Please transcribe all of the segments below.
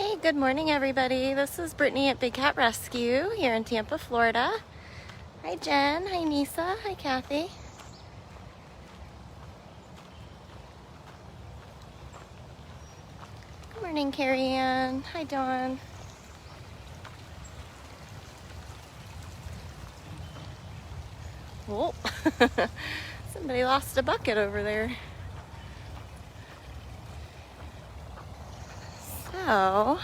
Hey, good morning everybody. This is Brittany at Big Cat Rescue here in Tampa, Florida. Hi Jen, hi Nisa, hi Kathy. Good morning Carrie Ann, hi Dawn. Oh, somebody lost a bucket over there. So,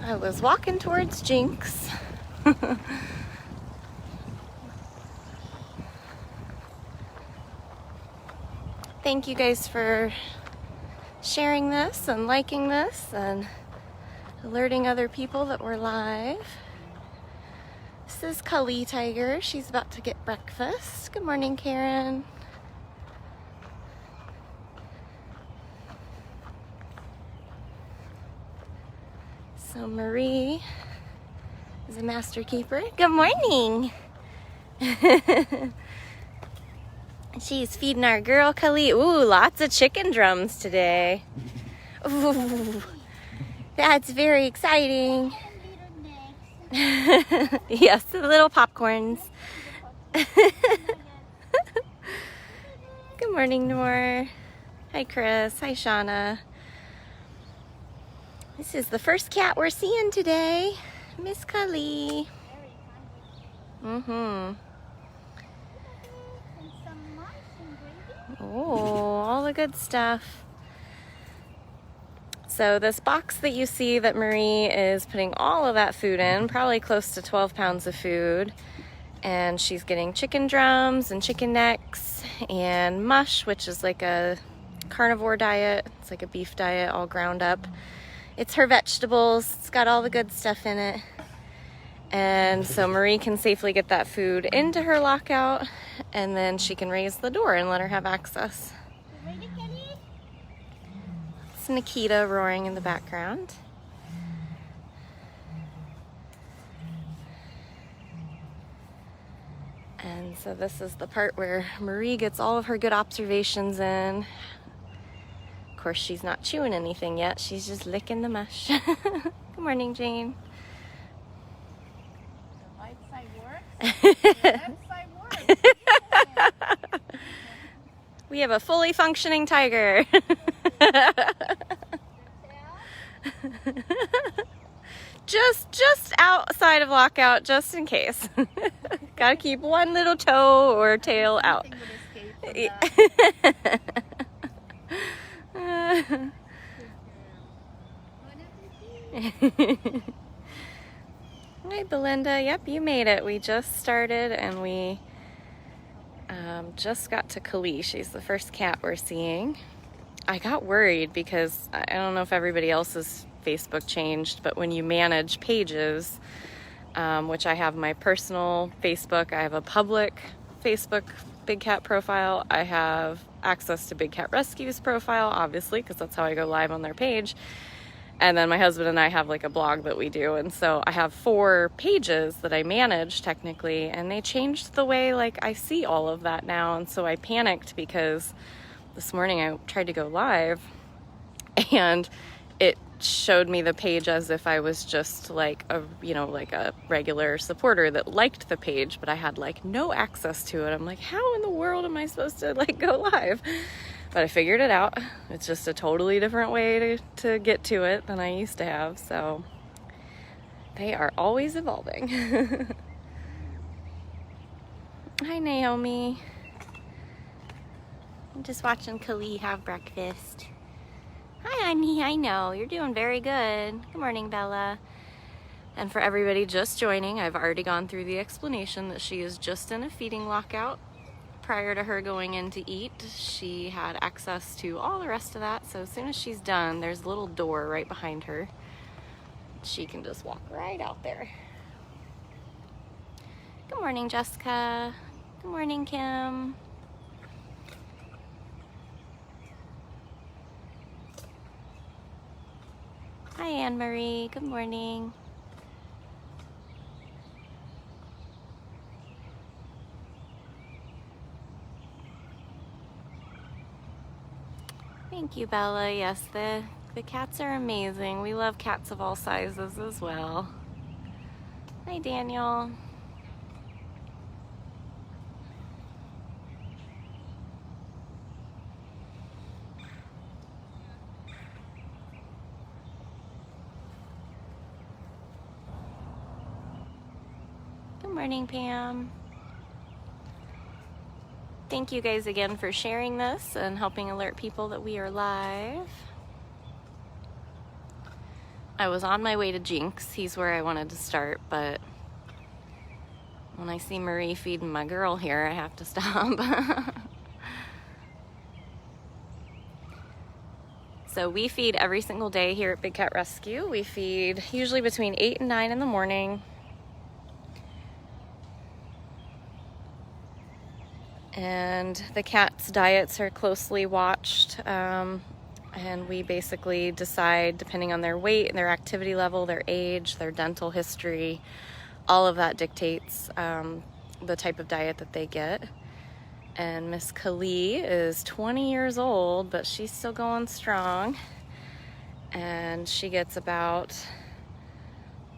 I was walking towards Jinx. Thank you guys for sharing this and liking this and alerting other people that we're live. This is Kali Tiger. She's about to get breakfast. Good morning, Karen. So Marie is a master keeper. Good morning. She's feeding our girl Kali. Ooh, lots of chicken drums today. Ooh, that's very exciting. Yes, the little popcorns. Good morning, Noor. Hi, Chris. Hi, Shauna. This is the first cat we're seeing today, Miss Kali. Oh, all the good stuff. So this box that you see that Marie is putting all of that food in, probably close to 12 pounds of food, and she's getting chicken drums and chicken necks and mush, which is like a carnivore diet. It's like a beef diet all ground up. It's her vegetables. It's got all the good stuff in it. And so Marie can safely get that food into her lockout, and then she can raise the door and let her have access. It's Nikita roaring in the background. And so this is the part where Marie gets all of her good observations in. Of course, she's not chewing anything yet. She's just licking the mush. Good morning, Jane. The right side works. The left side works. We have a fully functioning tiger. Just outside of lockout, just in case. Gotta keep one little toe or tail out. Hi Belinda, yep, you made it. We just started and we just got to Kali. She's the first cat we're seeing. I got worried because I don't know if everybody else's Facebook changed, but when you manage pages, which I have my personal Facebook, I have a public Facebook Big Cat profile, I have access to Big Cat Rescue's profile, obviously, because that's how I go live on their page. And then my husband and I have like a blog that we do. And so I have 4 pages that I manage technically, and they changed the way like I see all of that now. And so I panicked because this morning I tried to go live and it showed me the page as if I was just like a, like a regular supporter that liked the page, but I had like no access to it. I'm like, how in the world am I supposed to like go live? But I figured it out. It's just a totally different way to get to it than I used to have. So they are always evolving. Hi, Naomi. I'm just watching Kali have breakfast. Hi, honey. I know. You're doing very good. Good morning, Bella. And for everybody just joining, I've already gone through the explanation that she is just in a feeding lockout. Prior to her going in to eat, she had access to all the rest of that. So as soon as she's done, there's a little door right behind her. She can just walk right out there. Good morning, Jessica. Good morning, Kim. Hi, Anne-Marie. Good morning. Thank you, Bella. Yes, the The cats are amazing. We love cats of all sizes as well. Hi, Daniel. Good morning, Pam. Thank you guys again for sharing this and helping alert people that we are live. I was on my way to Jinx. He's where I wanted to start, but when I see Marie feeding my girl here, I have to stop. So we feed every single day here at Big Cat Rescue. We feed usually between 8 and 9 in the morning. And the cats' diets are closely watched, and we basically decide, depending on their weight and their activity level, their age, their dental history, all of that dictates the type of diet that they get. And Miss Kali is 20 years old, but she's still going strong, and she gets about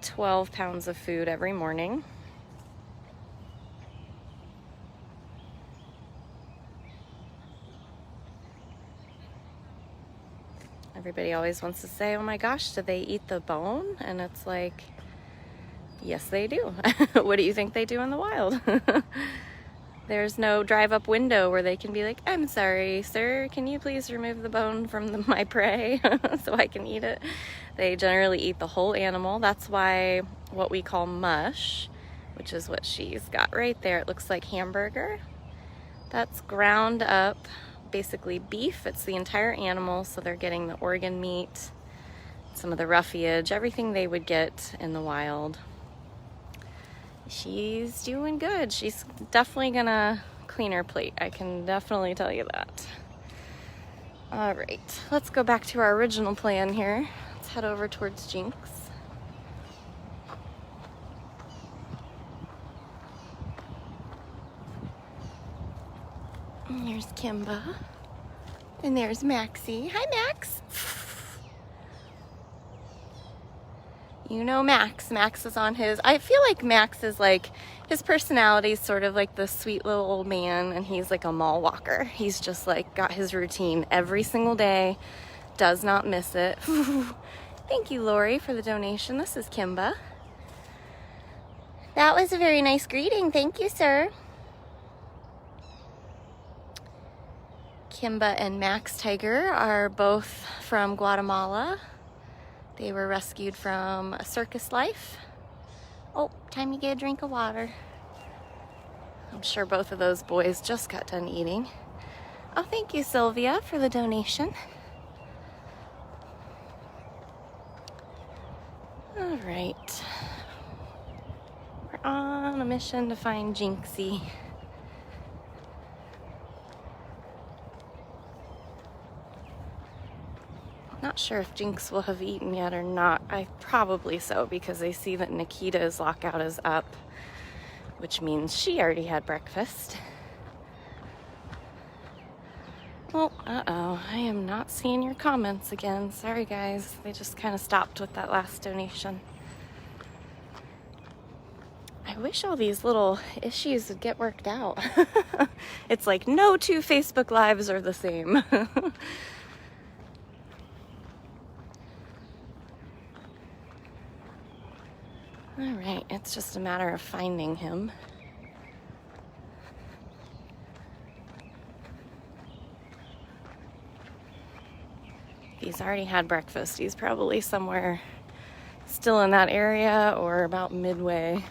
12 pounds of food every morning. Everybody always wants to say, oh my gosh, do they eat the bone? And it's like, yes, they do. What do you think they do in the wild? There's no drive-up window where they can be like, I'm sorry, sir, can you please remove the bone from my prey so I can eat it? They generally eat the whole animal. That's why what we call mush, which is what she's got right there, it looks like hamburger. That's ground up, basically beef. It's the entire animal, so they're getting the organ meat, some of the roughage, everything they would get in the wild. She's doing good. She's definitely gonna clean her plate. I can definitely tell you that. All right, let's go back to our original plan here. Let's head over towards Jinx. And there's Kimba. And there's Maxie. Hi, Max. You know Max. Max is on his... I feel like Max is like... His personality is sort of like the sweet little old man, and he's like a mall walker. He's just like got his routine every single day. Does not miss it. Thank you, Lori, for the donation. This is Kimba. That was a very nice greeting. Thank you, sir. Kimba and Max Tiger are both from Guatemala. They were rescued from a circus life. Oh, time to get a drink of water. I'm sure both of those boys just got done eating. Oh, thank you, Sylvia, for the donation. All right. We're on a mission to find Jinxie. Not sure if Jinx will have eaten yet or not. Probably so, because I see that Nikita's lockout is up, which means she already had breakfast. Well, uh-oh, I am not seeing your comments again. Sorry, guys. They just kind of stopped with that last donation. I wish all these little issues would get worked out. It's like no two Facebook Lives are the same. All right, it's just a matter of finding him. He's already had breakfast. He's probably somewhere still in that area or about midway.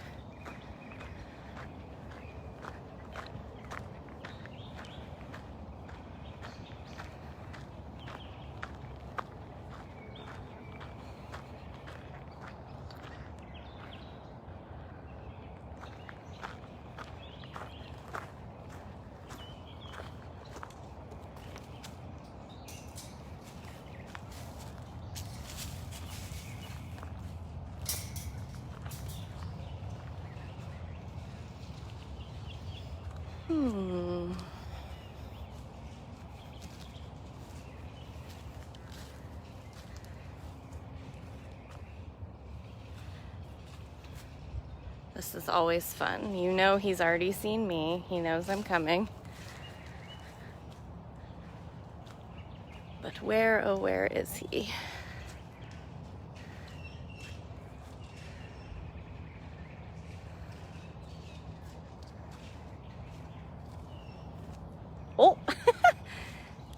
This is always fun. You know he's already seen me. He knows I'm coming. But where, oh where is he? Oh,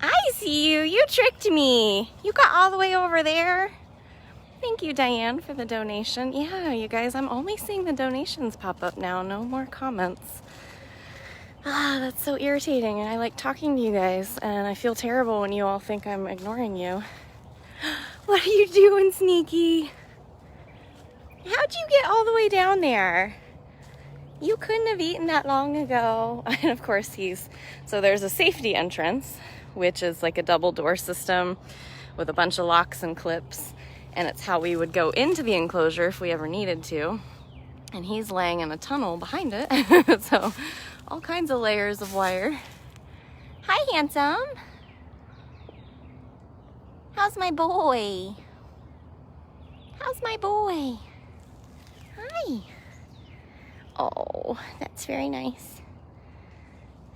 I see you. You tricked me. You got all the way over there. Thank you, Diane, for the donation. Yeah, you guys, I'm only seeing the donations pop up now. No more comments. Ah, that's so irritating. And I like talking to you guys, and I feel terrible when you all think I'm ignoring you. What are you doing, Sneaky? How'd you get all the way down there? You couldn't have eaten that long ago. And of course so there's a safety entrance, which is like a double door system with a bunch of locks and clips. And it's how we would go into the enclosure if we ever needed to. And he's laying in a tunnel behind it. So all kinds of layers of wire. Hi, handsome. How's my boy? How's my boy? Hi. Oh, that's very nice.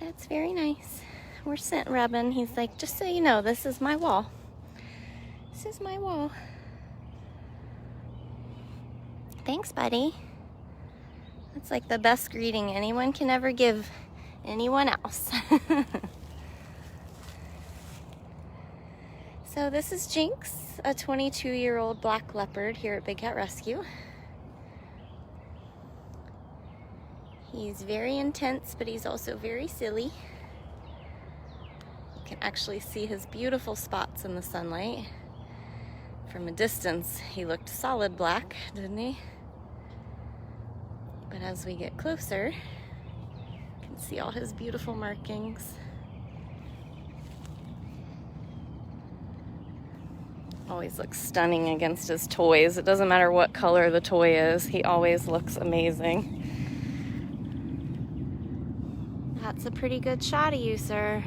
That's very nice. We're scent rubbing. He's like, just so you know, this is my wall. This is my wall. Thanks, buddy. That's like the best greeting anyone can ever give anyone else. So this is Jinx, a 22-year-old black leopard here at Big Cat Rescue. He's very intense, but he's also very silly. You can actually see his beautiful spots in the sunlight. From a distance, he looked solid black, didn't he? But as we get closer, you can see all his beautiful markings. Always looks stunning against his toys. It doesn't matter what color the toy is, he always looks amazing. That's a pretty good shot of you, sir.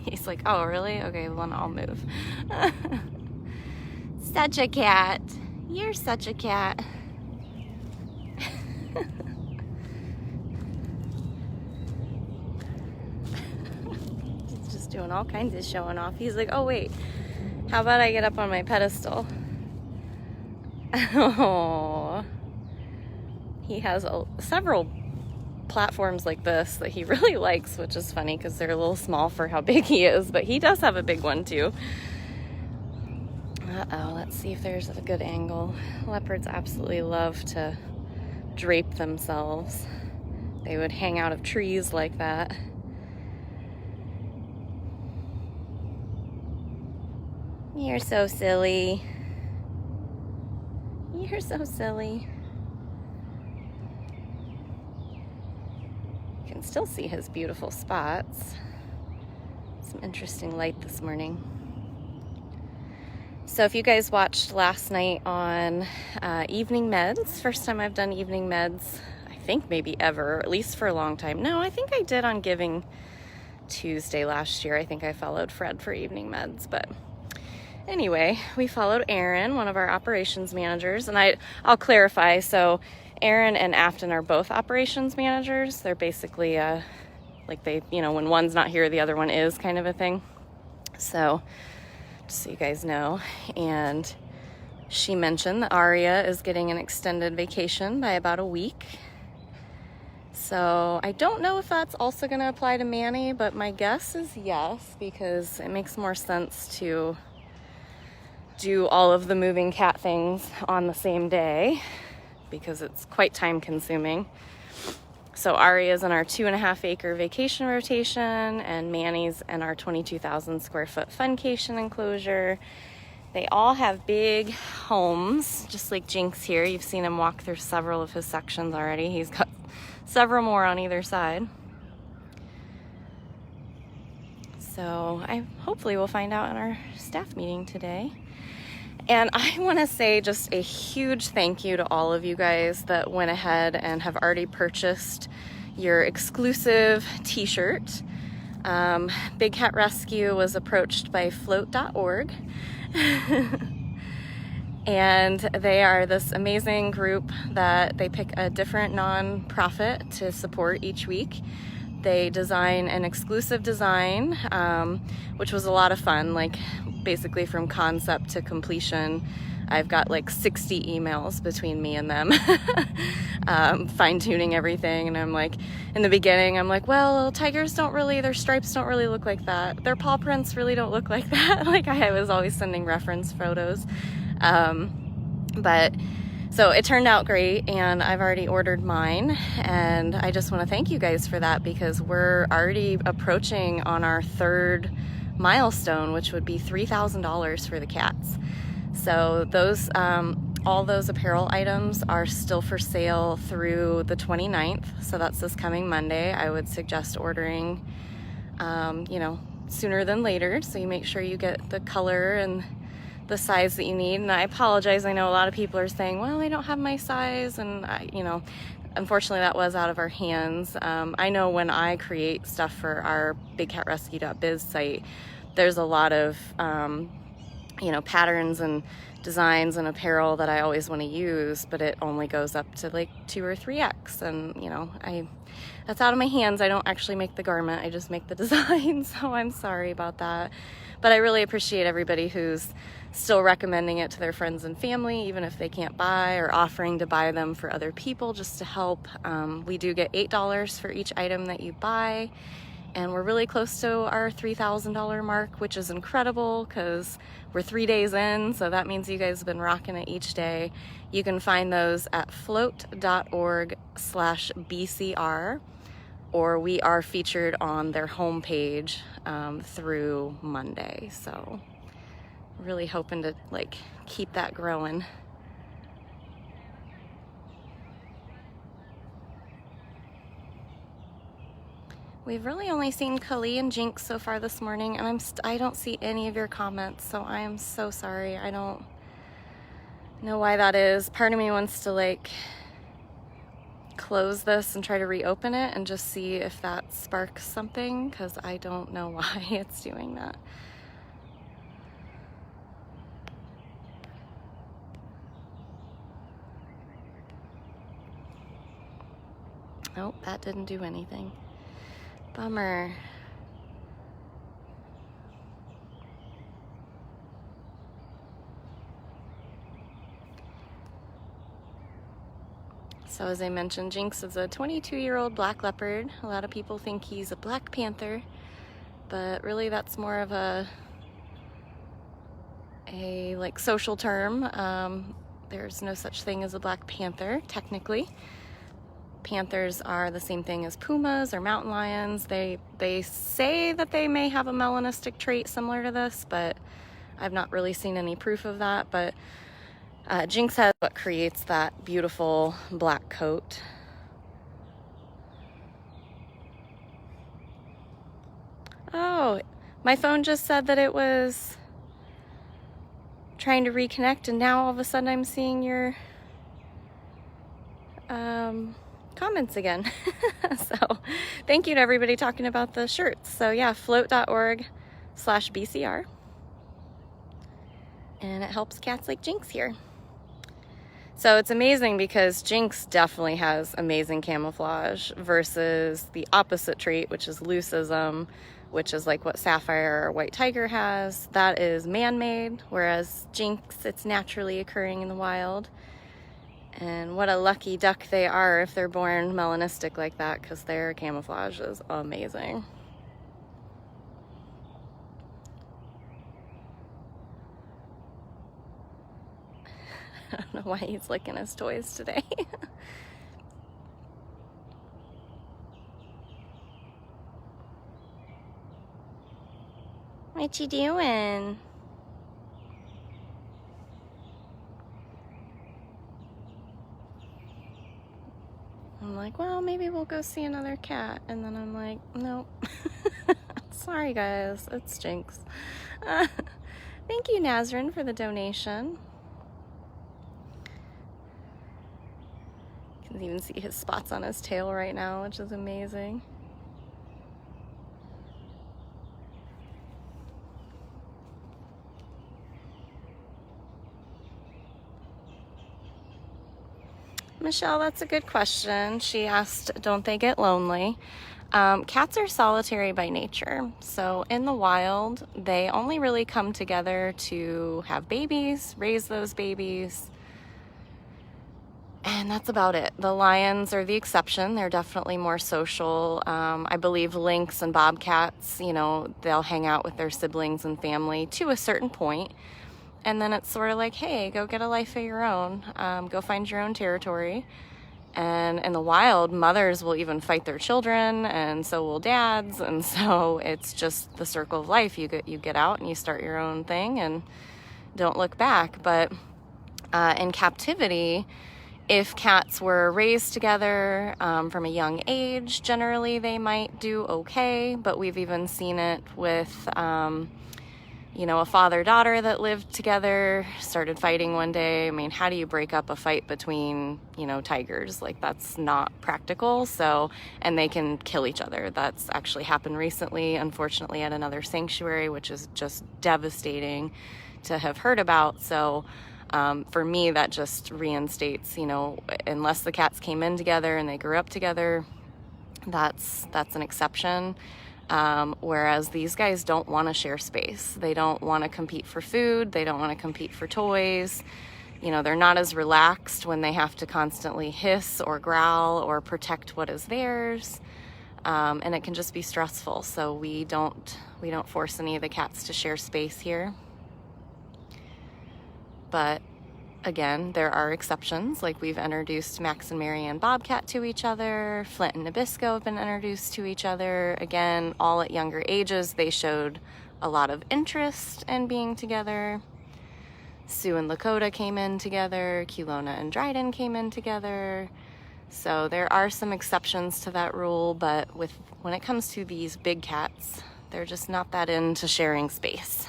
He's like, oh, really? Okay, well, I'll move. Such a cat. You're such a cat. He's just doing all kinds of showing off. He's like, oh, wait, how about I get up on my pedestal? Oh. He has several platforms like this that he really likes, which is funny because they're a little small for how big he is, but he does have a big one too. Uh-oh, let's see if there's a good angle. Leopards absolutely love to drape themselves. They would hang out of trees like that. You're so silly. You're so silly. You can still see his beautiful spots. Some interesting light this morning. So if you guys watched last night on evening meds, first time I've done evening meds, I think maybe ever, or at least for a long time. No, I think I did on Giving Tuesday last year. I think I followed Fred for evening meds, but anyway, we followed Aaron, one of our operations managers, and I'll clarify. So Aaron and Afton are both operations managers. They're basically like they, you know, when one's not here, the other one is kind of a thing. So just so you guys know. And she mentioned that Aria is getting an extended vacation by about a week. So I don't know if that's also going to apply to Manny, but my guess is yes, because it makes more sense to do all of the moving cat things on the same day because it's quite time consuming. So Aria's in our 2.5 acre vacation rotation, and Manny's in our 22,000 square foot funcation enclosure. They all have big homes, just like Jinx here. You've seen him walk through several of his sections already. He's got several more on either side. So hopefully we'll find out in our staff meeting today. And I want to say just a huge thank you to all of you guys that went ahead and have already purchased your exclusive t-shirt. Big Cat Rescue was approached by float.org And they are this amazing group that they pick a different non-profit to support each week. They design an exclusive design, which was a lot of fun, like basically from concept to completion. I've got like 60 emails between me and them, fine-tuning everything. And I'm like, in the beginning, I'm like, well, tigers don't really, their stripes don't really look like that. Their paw prints really don't look like that. Like I was always sending reference photos. But so it turned out great, and I've already ordered mine, and I just want to thank you guys for that, because we're already approaching on our third milestone, which would be $3,000 for the cats. So those all those apparel items are still for sale through the 29th, so that's this coming Monday. I would suggest ordering you know, sooner than later, so you make sure you get the color and the size that you need. And I apologize, I know a lot of people are saying, well, I don't have my size, and you know, unfortunately that was out of our hands. I know when I create stuff for our bigcatrescue.biz site, there's a lot of you know, patterns and designs and apparel that I always want to use, but it only goes up to like 2 or 3X, and you know, that's out of my hands. I don't actually make the garment, I just make the design, so I'm sorry about that. But I really appreciate everybody who's still recommending it to their friends and family, even if they can't buy, or offering to buy them for other people just to help. We do get $8 for each item that you buy, and we're really close to our $3,000 mark, which is incredible because we're 3 days in, so that means you guys have been rocking it each day. You can find those at float.org/BCR, or we are featured on their homepage through Monday. So really hoping to like keep that growing. We've really only seen Kali and Jinx so far this morning, and I don't see any of your comments, so I am so sorry. I don't know why that is. Part of me wants to like close this and try to reopen it and just see if that sparks something, because I don't know why it's doing that. Nope, that didn't do anything. Bummer. So as I mentioned, Jinx is a 22-year-old black leopard. A lot of people think he's a black panther, but really that's more of a like social term. There's no such thing as a black panther, technically. Panthers are the same thing as pumas or mountain lions. They say that they may have a melanistic trait similar to this, but I've not really seen any proof of that. But Jinx has what creates that beautiful black coat. Oh, my phone just said that it was trying to reconnect, and now all of a sudden I'm seeing your comments again. So thank you to everybody talking about the shirts. So yeah, float.org/BCR, and it helps cats like Jinx here. So it's amazing because Jinx definitely has amazing camouflage versus the opposite trait, which is leucism, which is like what Sapphire or White Tiger has. That is man-made, whereas Jinx, it's naturally occurring in the wild. And what a lucky duck they are if they're born melanistic like that, because their camouflage is amazing. I don't know why he's licking his toys today. What you doing? I'm like, well, maybe we'll go see another cat. And then I'm like, nope. Sorry, guys. It's Jinx. Thank you, Nazrin, for the donation. You can even see his spots on his tail right now, which is amazing. Michelle, that's a good question. She asked, don't they get lonely? Cats are solitary by nature. So in the wild, they only really come together to have babies, raise those babies, and that's about it. The lions are the exception. They're definitely more social. I believe Lynx and Bobcats, you know, they'll hang out with their siblings and family to a certain point. And then it's sort of like, hey, go get a life of your own. Go find your own territory. And in the wild, mothers will even fight their children, and so will dads. And so it's just the circle of life. You get out and you start your own thing and don't look back. But in captivity, if cats were raised together from a young age, generally they might do okay. But we've even seen it with, you know, a father-daughter that lived together, started fighting one day. I mean, how do you break up a fight between, you know, tigers? Like, that's not practical. So, and they can kill each other. That's actually happened recently, unfortunately, at another sanctuary, which is just devastating to have heard about. So, for me, that just reinstates, you know, unless the cats came in together and they grew up together, that's an exception. Whereas these guys don't want to share space. They don't want to compete for food. They don't want to compete for toys. You know, they're not as relaxed when they have to constantly hiss or growl or protect what is theirs. And it can just be stressful. So we don't force any of the cats to share space here. But again, there are exceptions. Like, we've introduced Max and Mary and Bobcat to each other. Flint and Nabisco have been introduced to each other. Again, all at younger ages. They showed a lot of interest in being together. Sue and Lakota came in together. Kelowna and Dryden came in together. So there are some exceptions to that rule, but when it comes to these big cats, they're just not that into sharing space.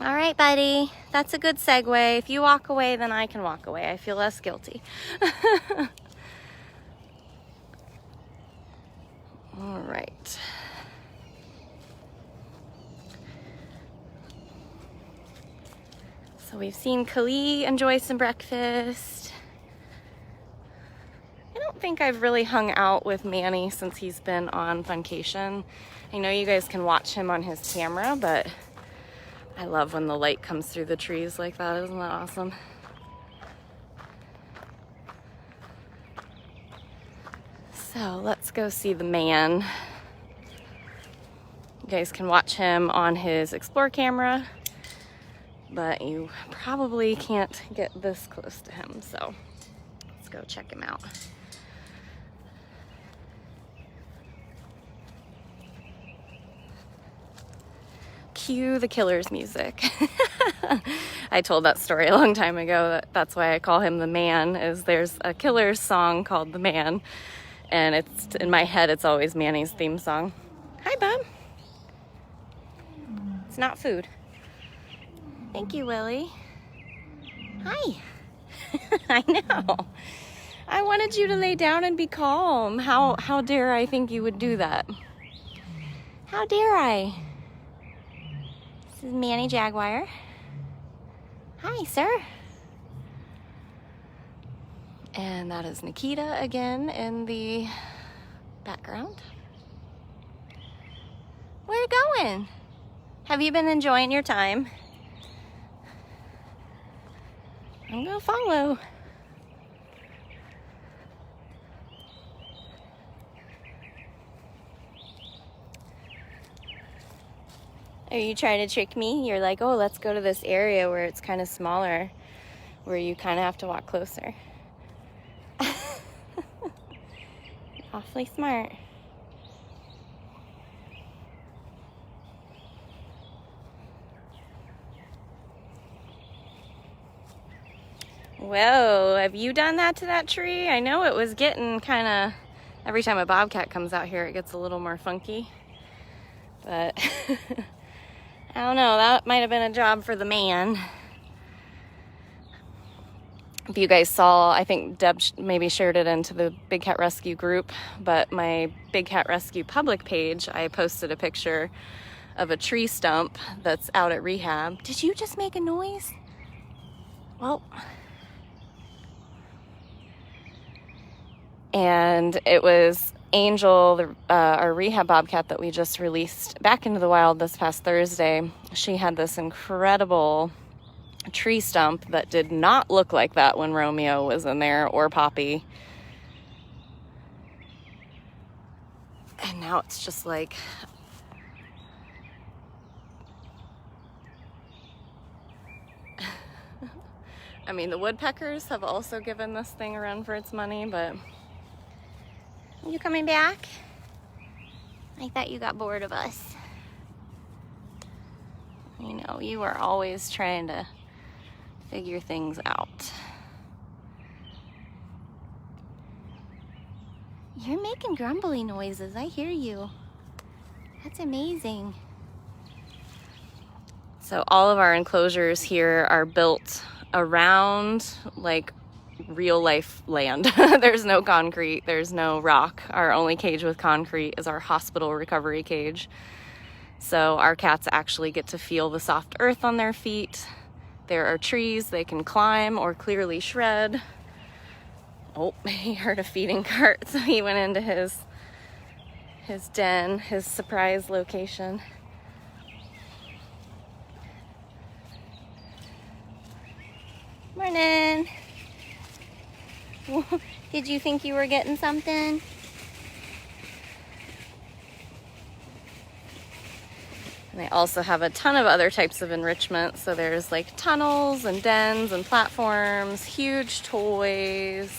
All right, buddy. That's a good segue. If you walk away, then I can walk away. I feel less guilty. All right. So we've seen Kali enjoy some breakfast. I don't think I've really hung out with Manny since he's been on Funcation. I know you guys can watch him on his camera, but I love when the light comes through the trees like that. Isn't that awesome? So let's go see the man. You guys can watch him on his Explore camera, but you probably can't get this close to him. So let's go check him out. Cue the Killer's music. I told that story a long time ago. That's why I call him the man, is there's a Killer's song called The Man, and it's in my head, it's always Manny's theme song. Hi, Bub. It's not food. Thank you, Willie. Hi. I know. I wanted you to lay down and be calm. How dare I think you would do that? How dare I? This is Manny Jaguar. Hi, sir. And that is Nikita again in the background. Where you going? Have you been enjoying your time? I'm gonna follow. Are you trying to trick me? You're like, oh, let's go to this area where it's kind of smaller, where you kind of have to walk closer. Awfully smart. Whoa, have you done that to that tree? I know it was getting kind of, every time a bobcat comes out here, it gets a little more funky. But I don't know, that might have been a job for the man. If you guys saw, I think Deb maybe shared it into the Big Cat Rescue group, but my Big Cat Rescue public page, I posted a picture of a tree stump that's out at rehab. Did you just make a noise? Well, And it was Angel, our rehab bobcat that we just released back into the wild this past Thursday. She had this incredible tree stump that did not look like that when Romeo was in there, or Poppy. And now it's just like, I mean, the woodpeckers have also given this thing a run for its money, but... You coming back? I thought you got bored of us. You know, you are always trying to figure things out. You're making grumbly noises, I hear you. That's amazing. So all of our enclosures here are built around like real life land. There's no concrete, there's no rock. Our only cage with concrete is our hospital recovery cage. So our cats actually get to feel the soft earth on their feet. There are trees they can climb or clearly shred. Oh, he heard a feeding cart, so he went into his den, his surprise location. Morning. Did you think you were getting something? And they also have a ton of other types of enrichment. So there's like tunnels and dens and platforms, huge toys.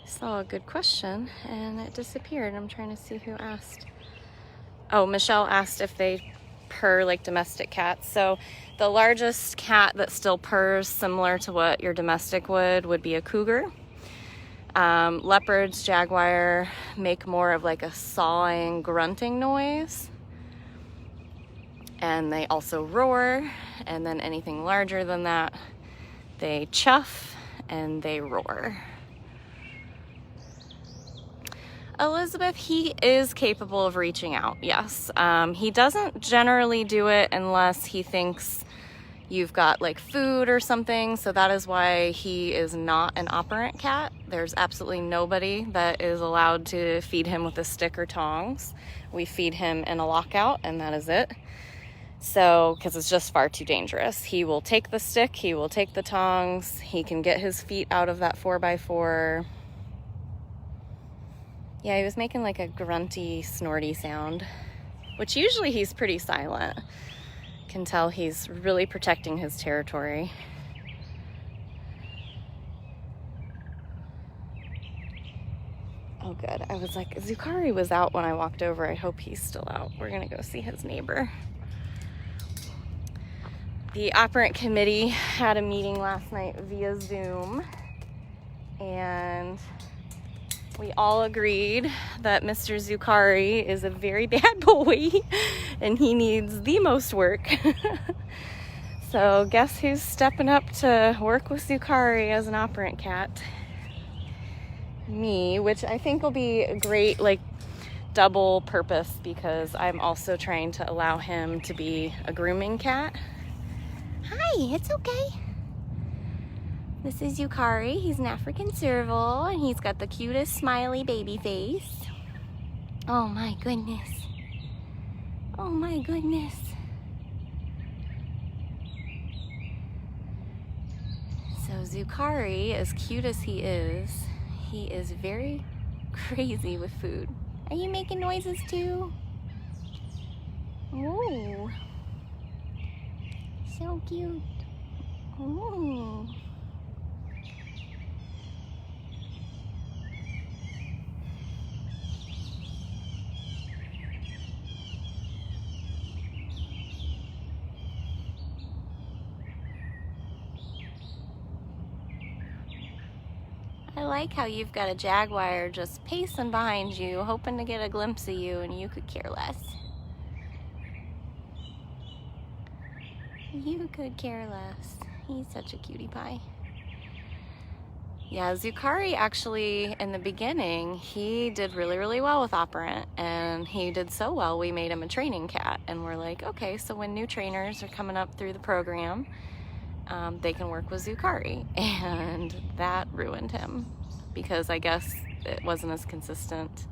Saw a good question and it disappeared. I'm trying to see who asked. Oh, Michelle asked if they purr like domestic cats. So the largest cat that still purrs similar to what your domestic would be a cougar. Leopards, jaguar make more of like a sawing, grunting noise. And they also roar. And then anything larger than that, they chuff and they roar. Elizabeth, he is capable of reaching out, yes. He doesn't generally do it unless he thinks you've got like food or something, so that is why he is not an operant cat. There's absolutely nobody that is allowed to feed him with a stick or tongs. We feed him in a lockout and that is it. So, because it's just far too dangerous. He will take the stick, he will take the tongs, he can get his feet out of that 4x4. Yeah, he was making like a grunty, snorty sound, which usually he's pretty silent. Can tell he's really protecting his territory. Oh, good. I was like, Zucari was out when I walked over. I hope he's still out. We're gonna go see his neighbor. The operant committee had a meeting last night via Zoom, and we all agreed that Mr. Zucari is a very bad boy and he needs the most work. So guess who's stepping up to work with Zucari as an operant cat? Me, which I think will be a great like double purpose because I'm also trying to allow him to be a grooming cat. Hi, it's okay. This is Yukari. He's an African serval, and he's got the cutest smiley baby face. Oh my goodness. Oh my goodness. So Zucari, as cute as he is very crazy with food. Are you making noises too? Ooh. So cute. Ooh. I like how you've got a jaguar just pacing behind you, hoping to get a glimpse of you, and you could care less. You could care less. He's such a cutie pie. Yeah, Zucari actually, in the beginning, he did really, really well with operant, and he did so well, we made him a training cat, and we're like, okay, so when new trainers are coming up through the program, they can work with Zucari, and that ruined him, because I guess it wasn't as consistent,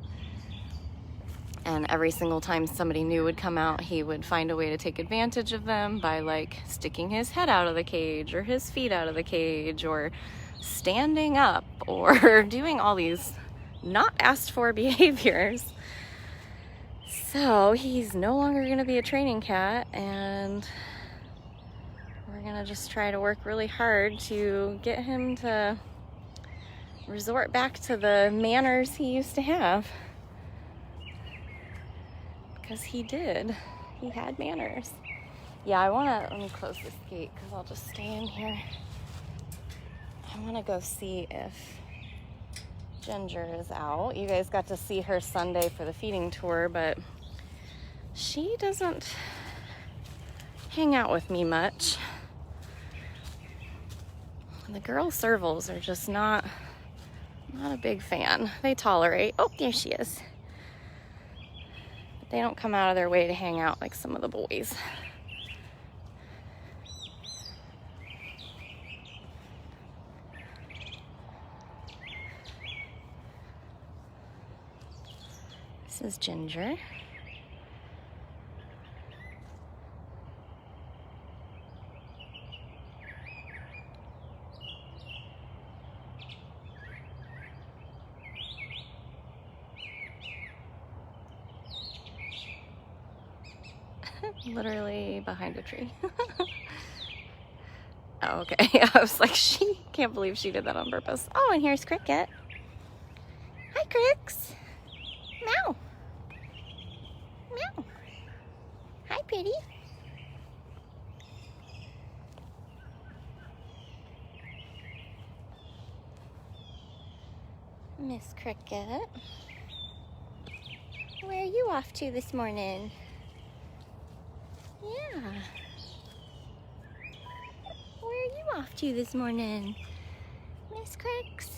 and every single time somebody new would come out, he would find a way to take advantage of them by, like, sticking his head out of the cage, or his feet out of the cage, or standing up, or doing all these not asked for behaviors. So he's no longer going to be a training cat, and we're going to just try to work really hard to get him to resort back to the manners he used to have. Because he did. He had manners. Yeah, let me close this gate because I'll just stay in here. I want to go see if Ginger is out. You guys got to see her Sunday for the feeding tour, but she doesn't hang out with me much. The girl servals are just not a big fan. They tolerate. Oh, there she is. But they don't come out of their way to hang out like some of the boys. This is Ginger. Literally behind a tree. Oh, okay. I was like, she can't believe she did that on purpose. Oh, and here's Kricket. Hi, Cricks. Meow. Meow. Hi, pretty. Miss Kricket. Where are you off to this morning? Yeah. Where are you off to this morning, Miss Cricks?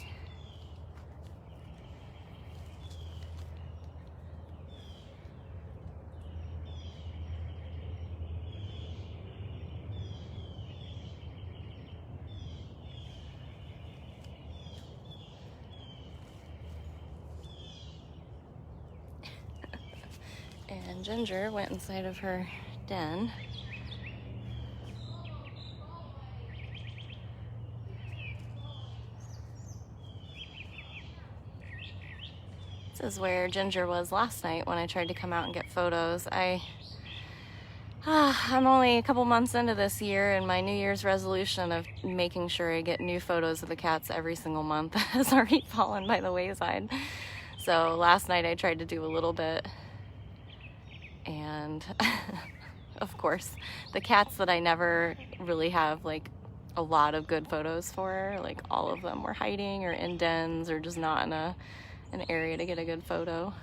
And Ginger went inside of her den. This is where Ginger was last night when I tried to come out and get photos. I'm only a couple months into this year, and my New Year's resolution of making sure I get new photos of the cats every single month has already fallen by the wayside. So last night I tried to do a little bit, and of course, the cats that I never really have like a lot of good photos for, like all of them were hiding or in dens or just not in an area to get a good photo.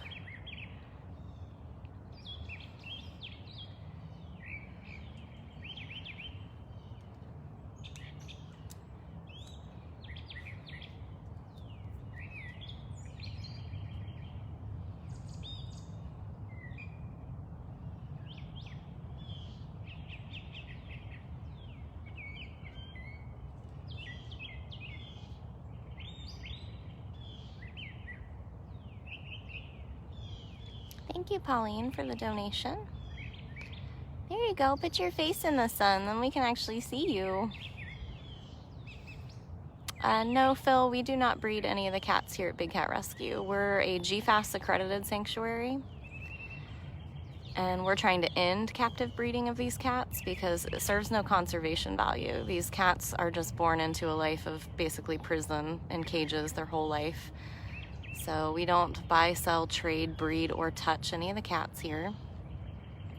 Thank you, Pauline, for the donation. There you go. Put your face in the sun, then we can actually see you. No, Phil, we do not breed any of the cats here at Big Cat Rescue. We're a GFAS accredited sanctuary, and we're trying to end captive breeding of these cats because it serves no conservation value. These cats are just born into a life of basically prison and cages their whole life. So we don't buy, sell, trade, breed, or touch any of the cats here.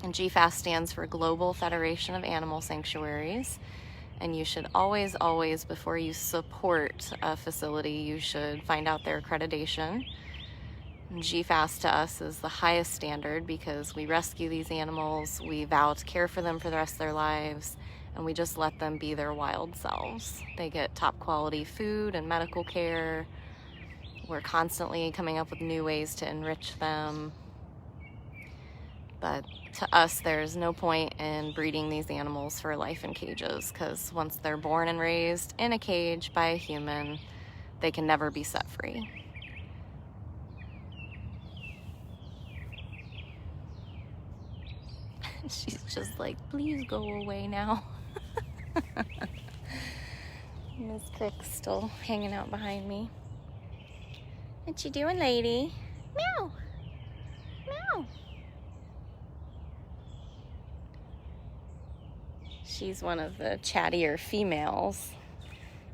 And GFAS stands for Global Federation of Animal Sanctuaries. And you should always, always, before you support a facility, you should find out their accreditation. And GFAS to us is the highest standard because we rescue these animals, we vow to care for them for the rest of their lives, and we just let them be their wild selves. They get top quality food and medical care. We're constantly coming up with new ways to enrich them. But to us, there's no point in breeding these animals for life in cages, because once they're born and raised in a cage by a human, they can never be set free. She's just like, please go away now. Miss Crick's still hanging out behind me. What you doing, lady? Meow. Meow. She's one of the chattier females.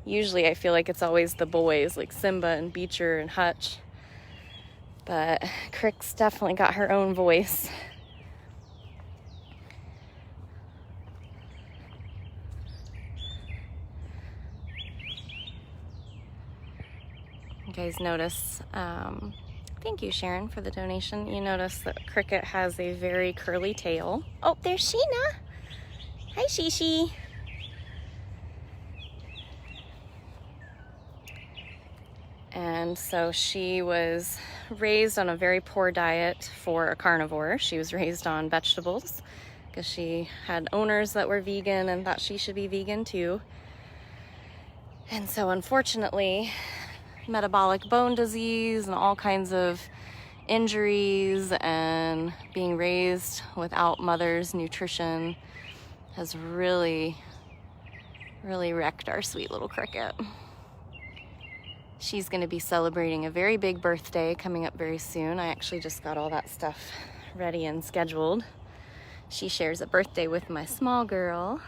Usually I feel like it's always the boys, like Simba and Beecher and Hutch. But Crick's definitely got her own voice. You guys notice, thank you Sharon for the donation. You notice that Kricket has a very curly tail. Oh, there's Sheena. Hi, Shishi. And so she was raised on a very poor diet for a carnivore. She was raised on vegetables because she had owners that were vegan and thought she should be vegan too. And so unfortunately, metabolic bone disease and all kinds of injuries and being raised without mother's nutrition has really wrecked our sweet little Kricket. She's going to be celebrating a very big birthday coming up very soon. I actually just got all that stuff ready and scheduled. She shares a birthday with my small girl.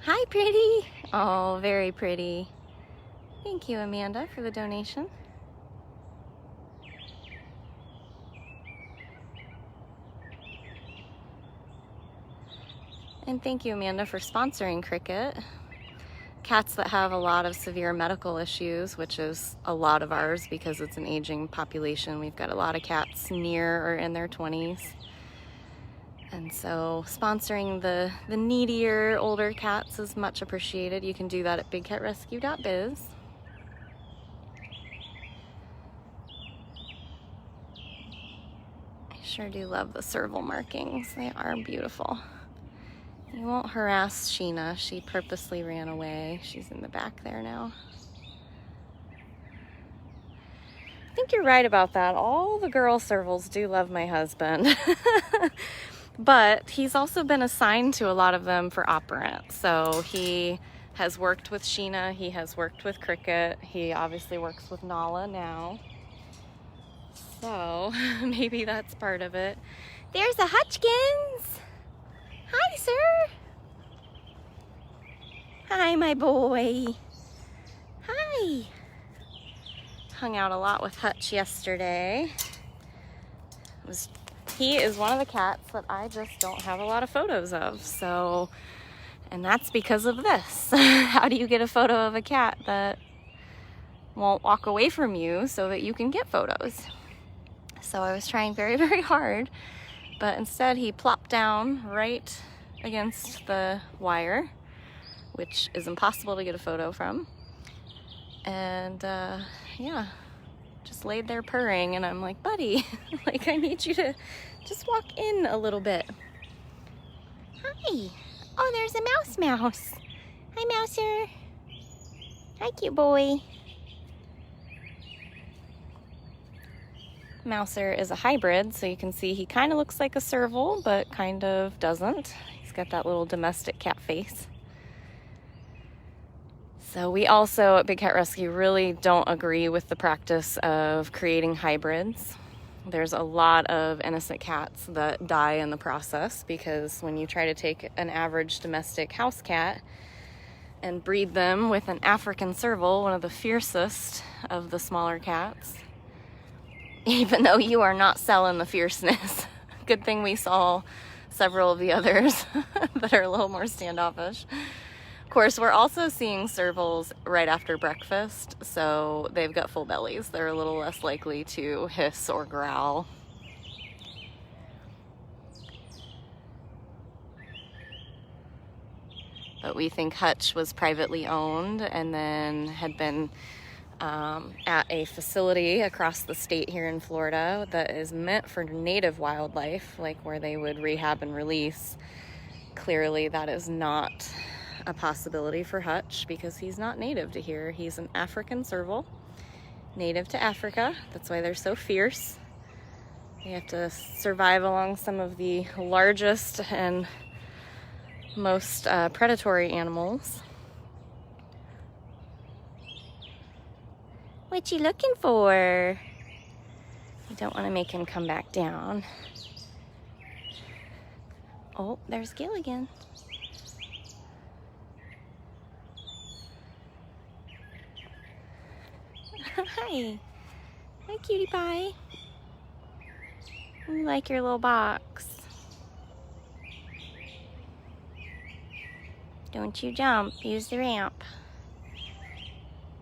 Hi, pretty. Oh, very pretty. Thank you, Amanda, for the donation. And thank you, Amanda, for sponsoring Kricket. Cats that have a lot of severe medical issues, which is a lot of ours because it's an aging population. We've got a lot of cats near or in their 20s. And so sponsoring the needier older cats is much appreciated. You can do that at bigcatrescue.biz. I sure do love the serval markings. They are beautiful. You won't harass Sheena. She purposely ran away. She's in the back there now. I think you're right about that. All the girl servals do love my husband. But he's also been assigned to a lot of them for operant. So he has worked with Sheena. He has worked with Kricket. He obviously works with Nala now. So maybe that's part of it. There's a Hutchkins. Hi, sir. Hi, my boy. Hi. Hung out a lot with Hutch yesterday. He is one of the cats that I just don't have a lot of photos of. So, and that's because of this. How do you get a photo of a cat that won't walk away from you so that you can get photos? So I was trying very, very hard. But instead he plopped down right against the wire, which is impossible to get a photo from. And yeah, just laid there purring, and I'm like, buddy, like I need you to just walk in a little bit. Hi. Oh, there's a mouse. Hi, Mouser. Hi, cute boy. Mouser is a hybrid, so you can see he kind of looks like a serval, but kind of doesn't. He's got that little domestic cat face. So we also at Big Cat Rescue really don't agree with the practice of creating hybrids. There's a lot of innocent cats that die in the process because when you try to take an average domestic house cat and breed them with an African serval, one of the fiercest of the smaller cats, even though you are not selling the fierceness. Good thing we saw several of the others that are a little more standoffish. Of course, we're also seeing servals right after breakfast, so they've got full bellies. They're a little less likely to hiss or growl. but we think Hutch was privately owned and then had been at a facility across the state here in Florida that is meant for native wildlife, like where they would rehab and release. Clearly that is not a possibility for Hutch because he's not native to here. He's an African serval, native to Africa. That's why they're so fierce. They have to survive along some of the largest and most predatory animals. What you looking for? You don't want to make him come back down. Oh, there's Gilligan. Hi. Hi, cutie pie. You like your little box. Don't you jump. Use the ramp.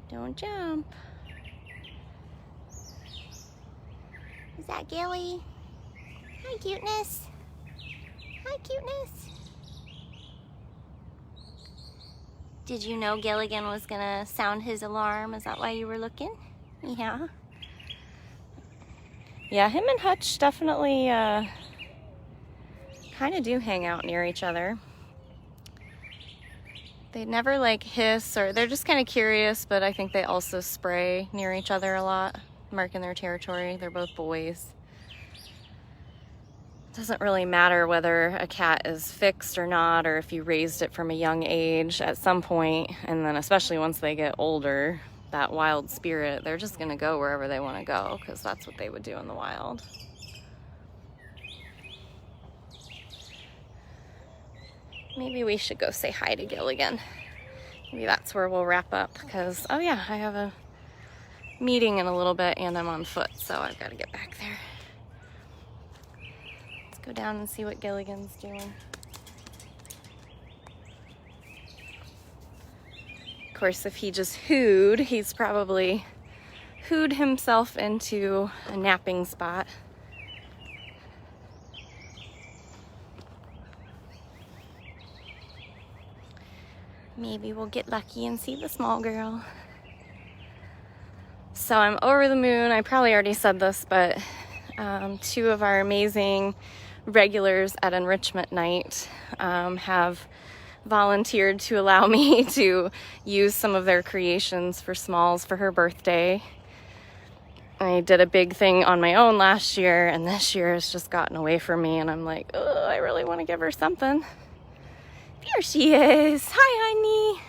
Don't jump. Is that Gilly? Hi, cuteness. Hi, cuteness. Did you know Gilligan was gonna sound his alarm? Is that why you were looking? Yeah. Yeah, him and Hutch definitely kind of do hang out near each other. They never like hiss, or they're just kind of curious, but I think they also spray near each other a lot, marking their territory. They're both boys. It doesn't really matter whether a cat is fixed or not, or if you raised it from a young age at some point, and then especially once they get older, that wild spirit, they're just gonna go wherever they want to go because that's what they would do in the wild. Maybe we should go say hi to Gilligan. Maybe that's where we'll wrap up because, oh yeah, I have a meeting in a little bit and I'm on foot, so I've got to get back there. Let's go down and see what Gilligan's doing. Of course, if he just hooed, he's probably hooed himself into a napping spot. Maybe we'll get lucky and see the small girl. So I'm over the moon. I probably already said this, but two of our amazing regulars at enrichment night have volunteered to allow me to use some of their creations for Smalls for her birthday. I did a big thing on my own last year, and this year has just gotten away from me, and I'm like, oh, I really want to give her something. Here she is. Hi, honey.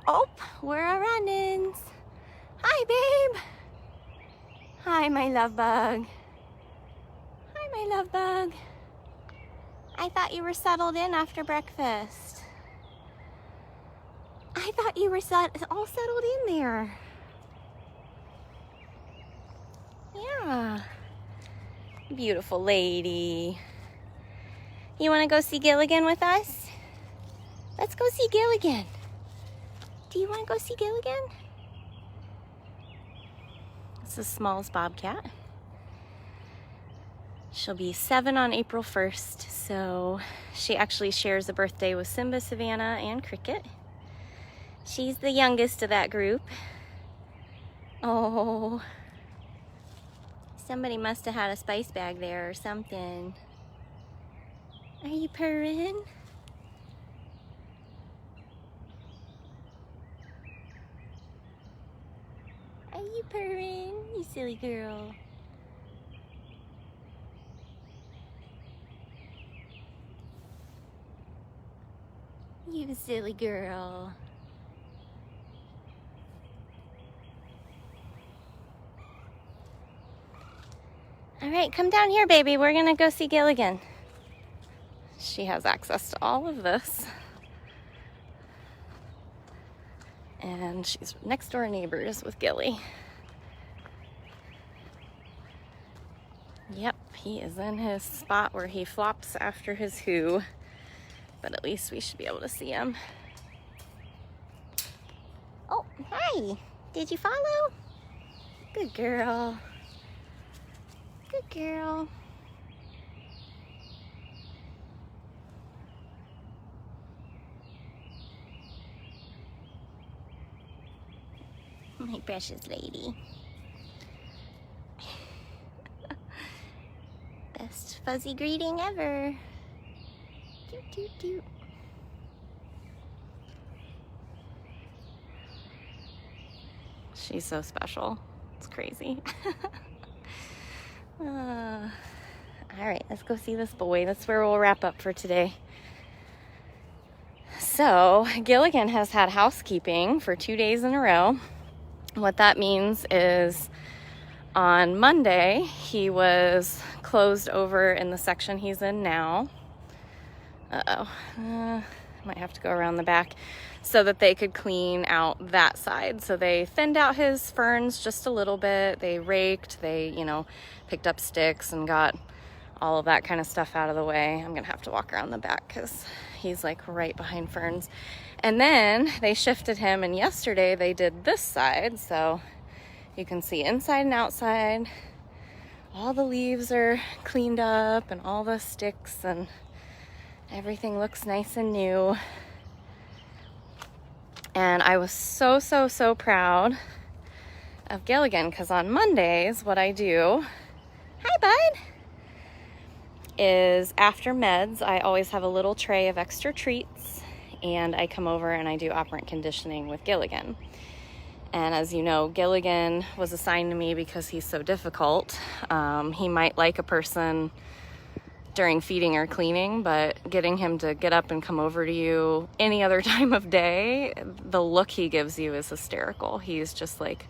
Oh, we're a run-ins. Hi, babe. Hi, my love bug. Hi, my love bug. I thought you were settled in after breakfast. I thought you were all settled in there. Yeah. Beautiful lady. You want to go see Gilligan with us? Let's go see Gilligan. Do you want to go see Gilligan? This is Smalls Bobcat. She'll be 7 on April 1st, so she actually shares a birthday with Simba, Savannah, and Kricket. She's the youngest of that group. Oh, somebody must have had a spice bag there or something. Are you purring? Are you purring? You silly girl. You silly girl. All right, come down here, baby. We're gonna go see Gilligan. She has access to all of this. And she's next door neighbors with Gilly. Yep, he is in his spot where he flops after his hoo. But at least we should be able to see him. Oh, hi. Did you follow? Good girl. Good girl. My precious lady. Best fuzzy greeting ever. Doot, doot, doot. She's so special. It's crazy. All right, let's go see this boy. That's where we'll wrap up for today. So, Gilligan has had housekeeping for 2 days in a row. What that means is on Monday, he was closed over in the section he's in now. Might have to go around the back so that they could clean out that side. So they thinned out his ferns just a little bit. They raked, they, picked up sticks and got all of that kind of stuff out of the way. I'm gonna have to walk around the back because he's like right behind ferns. And then they shifted him, and yesterday they did this side. So you can see inside and outside. All the leaves are cleaned up and all the sticks, and everything looks nice and new. And I was so, so, so proud of Gilligan because on Mondays, what I do, hi bud, is after meds, I always have a little tray of extra treats, and I come over and I do operant conditioning with Gilligan. And as you know, Gilligan was assigned to me because he's so difficult. He might like a person during feeding or cleaning, but getting him to get up and come over to you any other time of day, the look he gives you is hysterical. He's just like,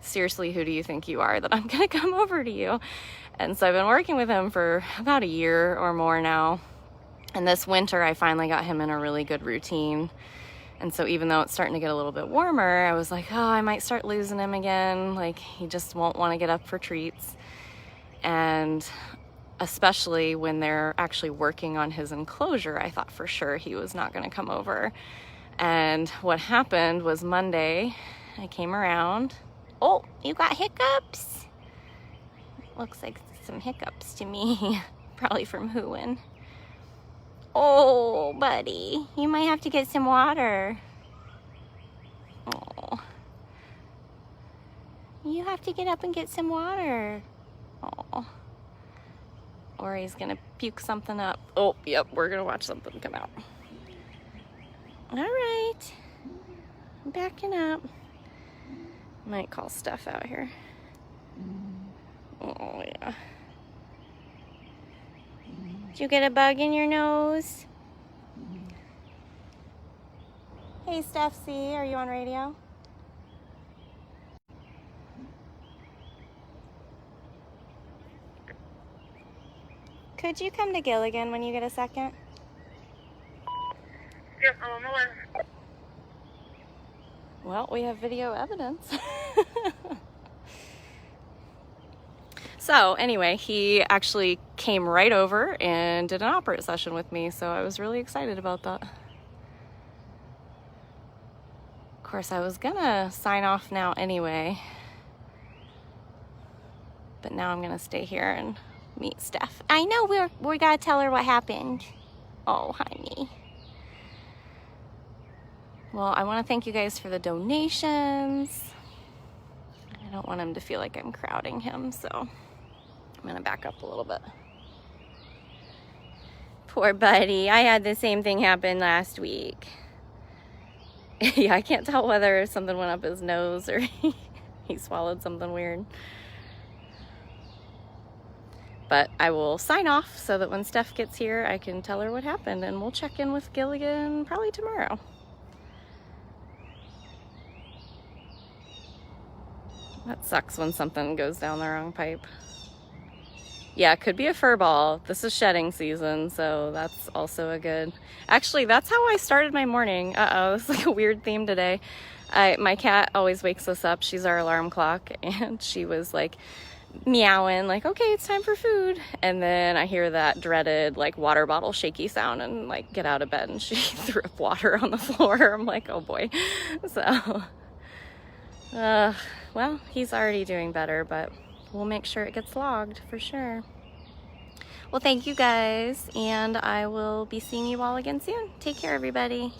seriously, who do you think you are that I'm gonna come over to you? And so I've been working with him for about a year or more now. And this winter, I finally got him in a really good routine. And so even though it's starting to get a little bit warmer, I was like, oh, I might start losing him again. Like, he just won't want to get up for treats. And especially when they're actually working on his enclosure, I thought for sure he was not going to come over. And what happened was Monday, I came around. Oh, you got hiccups? Looks like some hiccups to me. Probably from hooing. Oh, buddy, you might have to get some water. Oh. You have to get up and get some water. Oh. Or he's gonna puke something up. Oh, yep, we're gonna watch something come out. All right, I'm backing up. Might call stuff out here. Oh, yeah. Did you get a bug in your nose? Hey, Steph C, are you on radio? Could you come to Gilligan when you get a second? Yep, I'm on my way. Well, we have video evidence. So anyway, he actually came right over and did an operate session with me, so I was really excited about that. Of course, I was gonna sign off now anyway, but now I'm gonna stay here and meet Steph. I know we gotta tell her what happened. Oh, honey. Well, I want to thank you guys for the donations. I don't want him to feel like I'm crowding him, so I'm gonna back up a little bit. Poor buddy. I had the same thing happen last week. Yeah, I can't tell whether something went up his nose or he swallowed something weird. But I will sign off so that when Steph gets here, I can tell her what happened, and we'll check in with Gilligan probably tomorrow. That sucks when something goes down the wrong pipe. Yeah, it could be a fur ball. This is shedding season, so that's also a good... Actually, that's how I started my morning. Uh-oh, this is like a weird theme today. My cat always wakes us up. She's our alarm clock, and she was like meowing, like, okay, it's time for food. And then I hear that dreaded like water bottle shaky sound and like get out of bed, and she threw up water on the floor. I'm like, oh boy. So, well, he's already doing better, but we'll make sure it gets logged for sure. Well, thank you guys, and I will be seeing you all again soon. Take care, everybody.